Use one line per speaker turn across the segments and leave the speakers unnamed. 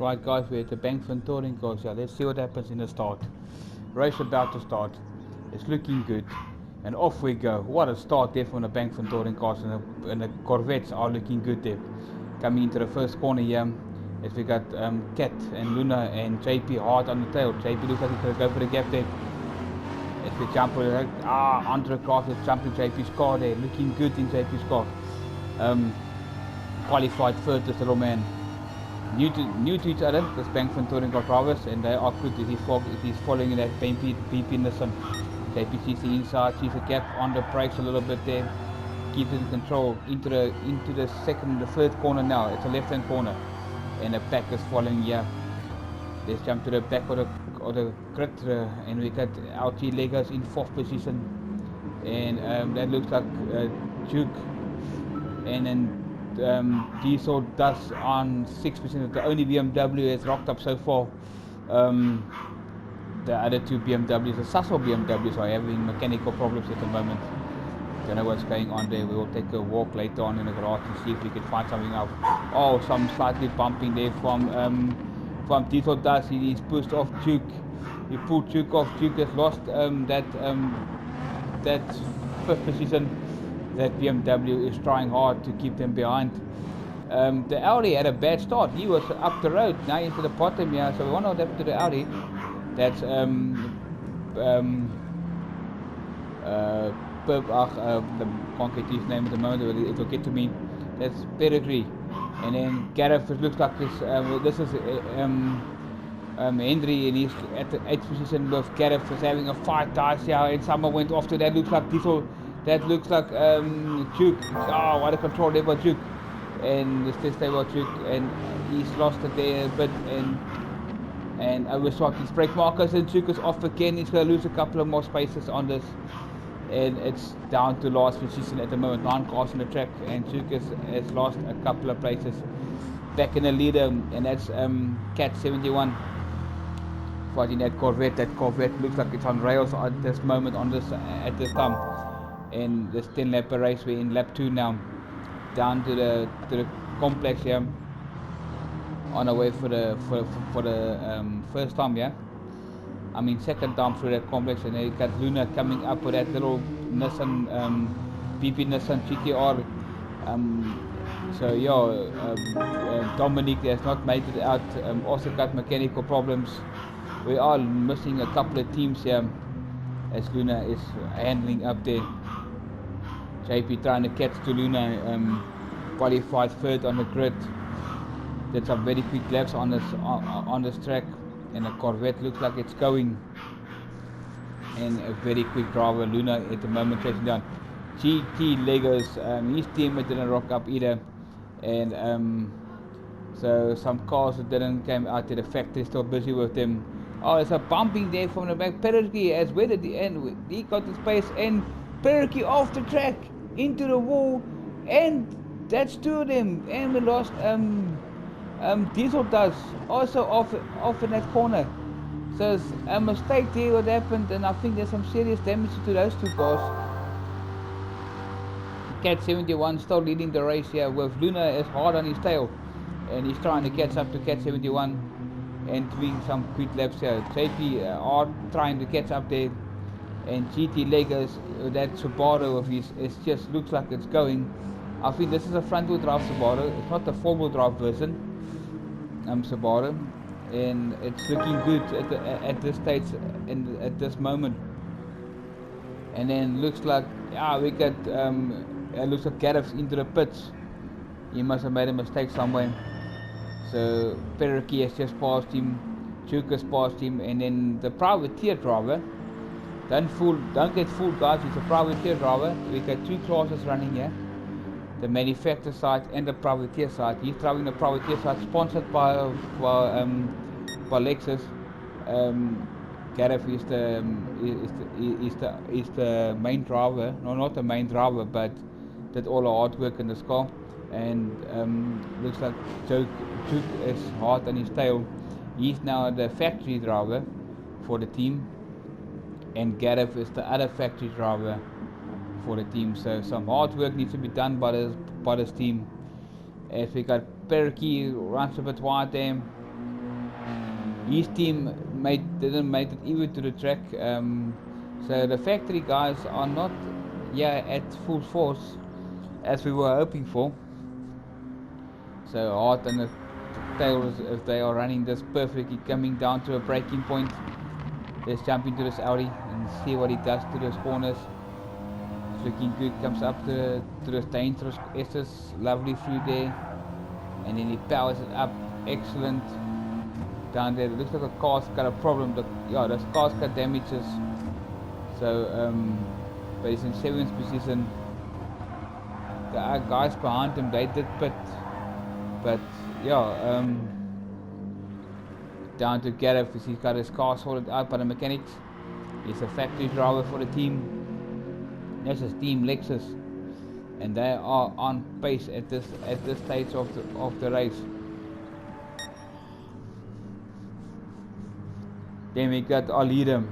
Right guys, we're at the Bankfin touring course. Yeah, let's see what happens in the start. Race about to start. It's looking good. And off we go. What a start there from the Bankfin touring course, and the Corvettes are looking good there. Coming into the first corner here, as we got Cat and Luna and JP hard on the tail. JP looks like he's going to go for the gap there. As we jump under the cross, let's jump in JP's car there. Looking good in JP's car. Qualified third, this little man. New to each other, this Bankfin touring car drivers, and they are good if he's following that BP Nissan. JP sees the inside, sees the gap on the brakes a little bit there, keeps it in control into the third corner now. It's a left hand corner, and the pack is following here. Let's jump to the back of the grid, and we got LT Legos in fourth position, and that looks like Duke, and then Diesel Dust on 6%. The only BMW has rocked up so far. The other two BMWs, the Sasso BMWs, are having mechanical problems at the moment. Don't know what's going on there. We will take a walk later on in the garage to see if we can find something out. Oh, some slightly bumping there from Diesel Dust. He's pushed off Duke. He pulled Duke off. Duke has lost that fifth position. That BMW is trying hard to keep them behind. The Audi had a bad start. He was up the road, now into the bottom here. So we wonder what happened to the Audi. That's I can't get his name at the moment, but it will get to me. That's Pedigree. And then Gareth looks like this is Henry, and he's at the 8th position with Gareth is having a fight tires here, and someone went off to that. Looks like Diesel. That looks like Duke. Oh, what a control there by Duke. And this test there by Duke, and he's lost it there a bit, and overshot his brake markers, and Duke is off again. He's going to lose a couple of more spaces on this, and it's down to last position at the moment. 9 cars on the track, and Duke has lost a couple of places. Back in the leader, and that's Cat 71 fighting that Corvette. That Corvette looks like it's on rails at this moment at this time. And this 10 lap race, we're in lap 2 now, down to the complex here, on our way for the first time, yeah. I mean second time through that complex, and then you got Luna coming up with that little Nissan BP Nissan GTR. So yeah, Dominic has not made it out. Also got mechanical problems. We are missing a couple of teams here, as Luna is handling up there. JP trying to catch to Luna, qualified third on the grid. Did some very quick laps on this track, and the Corvette looks like it's going. And a very quick driver, Luna at the moment chasing down. GT Legos, his teammate didn't rock up either, and so some cars that didn't come out to the factory still busy with them. Oh, there's a bumping there from the back. Perky has weathered the end. He got the space, and Perky off the track into the wall, and that's 2 of them. And we lost Diesel Dust also off in that corner. So it's a mistake there what happened, and I think there's some serious damage to those 2 cars. Cat 71 still leading the race here, with Luna is hard on his tail, and he's trying to catch up to Cat 71 and doing some quick laps here. JP are trying to catch up there, and GT Legos, that Subaru of his, it just looks like it's going. I think this is a front wheel drive Subaru, it's not the 4-wheel drive version Subaru, and it's looking good at this stage and at this moment. And then looks like we got looks like Gareth into the pits. He must have made a mistake somewhere. So Perky has just passed him, Duke has passed him, and then the privateer driver. Don't get fooled, guys. It's a privateer driver. We got 2 classes running here: the manufacturer side and the privateer side. He's driving the privateer side, sponsored by Lexus. Gareth is the main driver. No, not the main driver, but did all the hard work in this car. And looks like Duke is hard on his tail. He's now the factory driver for the team, and Gareth is the other factory driver for the team. So some hard work needs to be done by this team. As we got Perky runs a bit wide there, his team didn't make it even to the track. So the factory guys are not at full force as we were hoping for. So hard on the tails if they are running this perfectly, coming down to a braking point. Let's jump into this Audi and see what he does to those corners. It's looking good, comes up to the dangerous S's, lovely through there, and then he powers it up, excellent. Down there, it looks like a car's got a problem. This car's got damages. So, but he's in 7th position. The guys behind him, they did pit, but down to Gareth, he's got his car sorted out by the mechanics. He's a factory driver for the team. This is Team Lexus, and they are on pace at this stage of the race. Then we got our leader,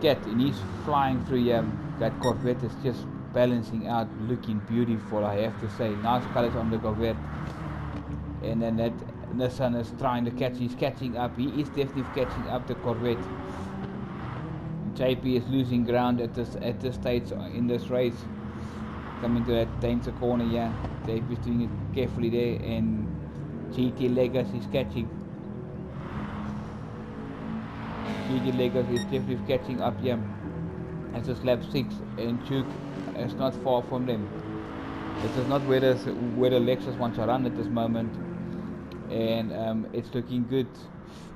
Cat, and he's flying through here. That Corvette is just balancing out, looking beautiful, I have to say. Nice colors on the Corvette. And then that Nissan is trying to catch, he's catching up. He is definitely catching up the Corvette. JP is losing ground at this stage in this race. Coming to that danger corner here. JP is doing it carefully there, and GT Legacy is catching. GT Legacy is definitely catching up here. This is lap 6, and Duke is not far from them. This is not where the Lexus wants to run at this moment, and it's looking good.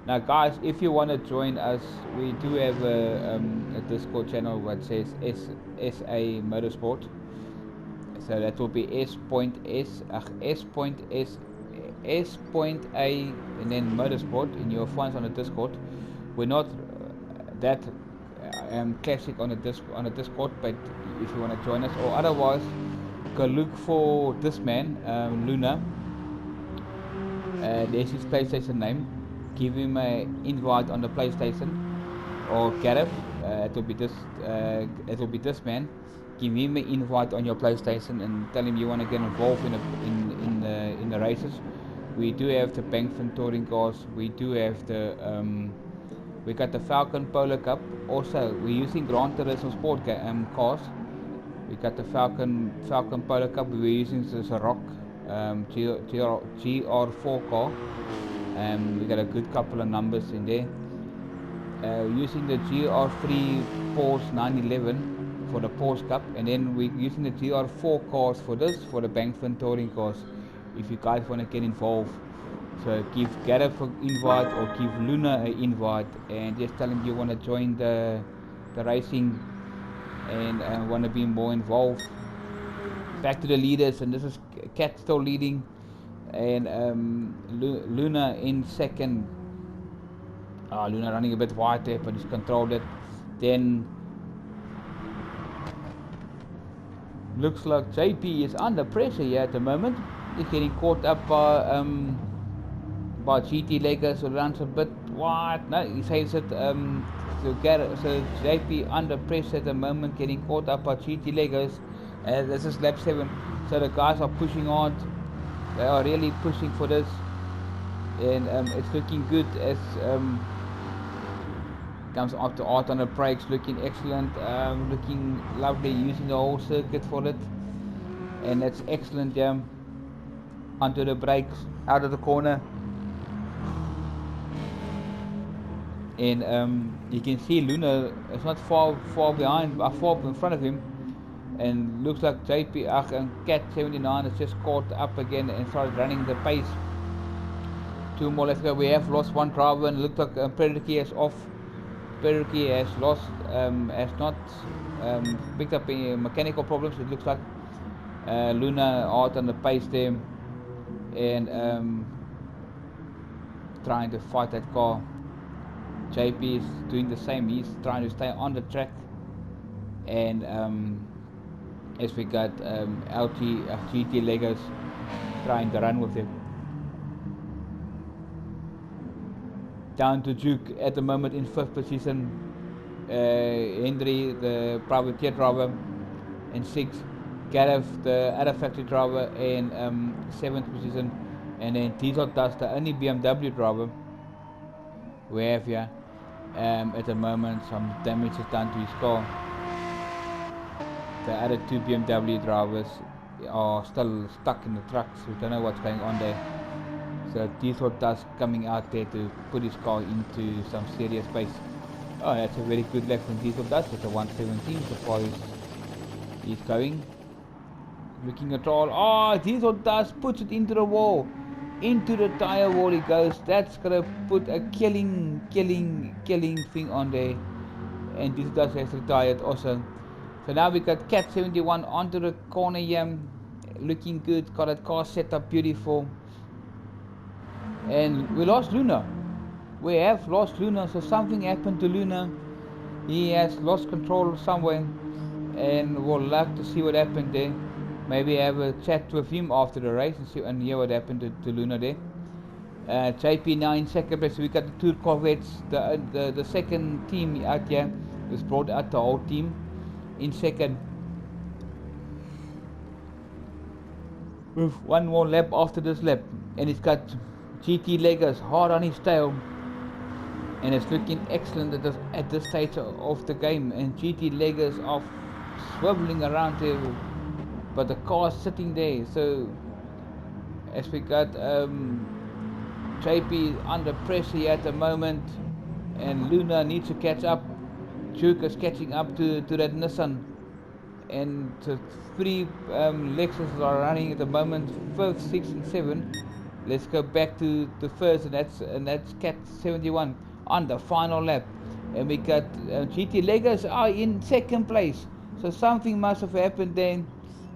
Now guys, if you want to join us, we do have a Discord channel that says SA Motorsport. So that will be S.A and then Motorsport, and you'll find us on the Discord. We're not that classic on the Discord, but if you want to join us, or otherwise go look for this man, Luna. There's his PlayStation name. Give him an invite on the PlayStation, or Gareth. It will be this man. Give him an invite on your PlayStation and tell him you want to get involved in the races. We do have the Bankfin touring cars. We do have the we got the Falcon Polo Cup. Also, we're using Gran Turismo Sport cars. We got the Falcon Polo Cup. We're using this Rock GR4 car. We got a good couple of numbers in there. Using the GR3 Porsche 911 for the Porsche Cup, and then we're using the GR4 cars for the Bankfin touring cars. If you guys want to get involved, so give Gareth an invite or give Luna an invite, and just tell him you want to join the racing and want to be more involved. Back to the leaders, and this is Cat still leading, and Luna in second. Luna running a bit wide there, but he's controlled it. Then looks like JP is under pressure here at the moment. He's getting caught up by GT Legas, who runs a bit wide. No, he saves it. So JP under pressure at the moment, getting caught up by GT Legas. This is lap 7, so the guys are pushing hard. They are really pushing for this, and it's looking good as comes after art on the brakes, looking excellent, looking lovely, using the whole circuit for it, and that's excellent. Onto the brakes, out of the corner, and you can see Luna is not far behind, far in front of him, and looks like JP and Cat 79 has just caught up again and started running the pace. 2 more left to go. We have lost one driver, and it looks like Perky is off. Perky has lost, has not picked up any mechanical problems. It looks like Luna out on the pace there, and trying to fight that car. JP is doing the same. He's trying to stay on the track, and as we got GT Legos trying to run with him. Down to Duke at the moment in 5th position. Henry, the privateer driver, in 6th. Gareth, the other factory driver, in 7th position. And then Diesel Dust, the only BMW driver, we have here at the moment some damage is done to his car. The other two BMW drivers are still stuck in the trucks. We don't know what's going on there. So diesel dust coming out there to put his car into some serious space. Oh, that's a very good lap from diesel dust. It's a 117 so far he's going. Looking at all. Oh, diesel dust puts it into the wall. Into the tire wall he goes. That's gonna put a killing thing on there. And diesel dust has retired also. So now we got Cat 71 onto the corner here, looking good, got that car set up beautiful. And we lost Luna. We have lost Luna, so something happened to Luna. He has lost control somewhere, and we'll love to see what happened there. Maybe have a chat with him after the race and see and hear what happened to Luna there. JP now in second place. We got the two Corvettes. The second team out here is brought out the whole team. In second, with one more lap after this lap, and it's got GT Legos hard on his tail, and it's looking excellent at this stage of the game. And GT Legos are swiveling around there, but the car's sitting there. So as we got JP under pressure here at the moment, and Luna needs to catch up. Duke is catching up to that Nissan, and the three Lexus are running at the moment, 5th, 6th and 7. Let's go back to the first, and that's Cat 71 on the final lap. And we got GT Legos are in second place, so something must have happened then.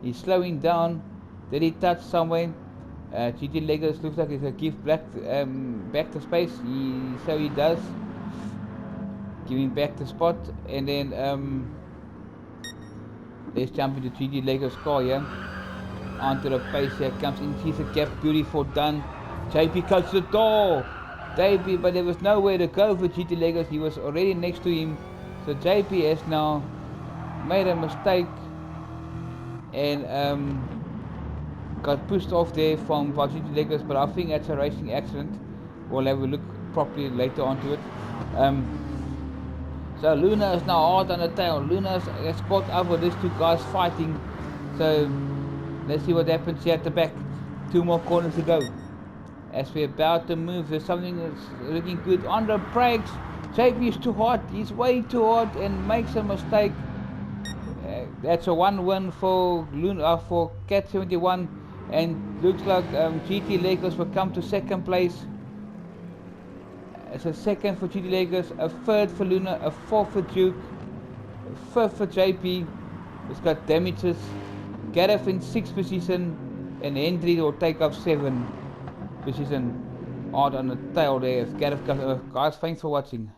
He's slowing down. Did he touch somewhere? GT Legos looks like he's going to give back the space. So he does. Giving back the spot, and then let's jump into 3D Legos car here. Onto the pace here, comes in, sees a gap, beautiful done. JP cuts the door. JP, but there was nowhere to go for GT Legos. He was already next to him. So JP has now made a mistake and got pushed off there from GT Legos, but I think that's a racing accident. We'll have a look properly later onto it. So Luna is now hard on the tail. Luna has caught up with these two guys fighting. So let's see what happens here at the back. Two more corners to go. As we're about to move, there's something that's looking good on the brakes. JP is too hot. He's way too hot and makes a mistake. That's a 1-1 for Luna, for Cat 71, and looks like GT Legos will come to second place. It's a second for GT Legos, a third for Luna, a fourth for Duke, a fifth for JP. It's got damages. Gareth in 6th position, and Hendry will take up 7th position. Hard on the tail there. Gareth comes. Guys, thanks for watching.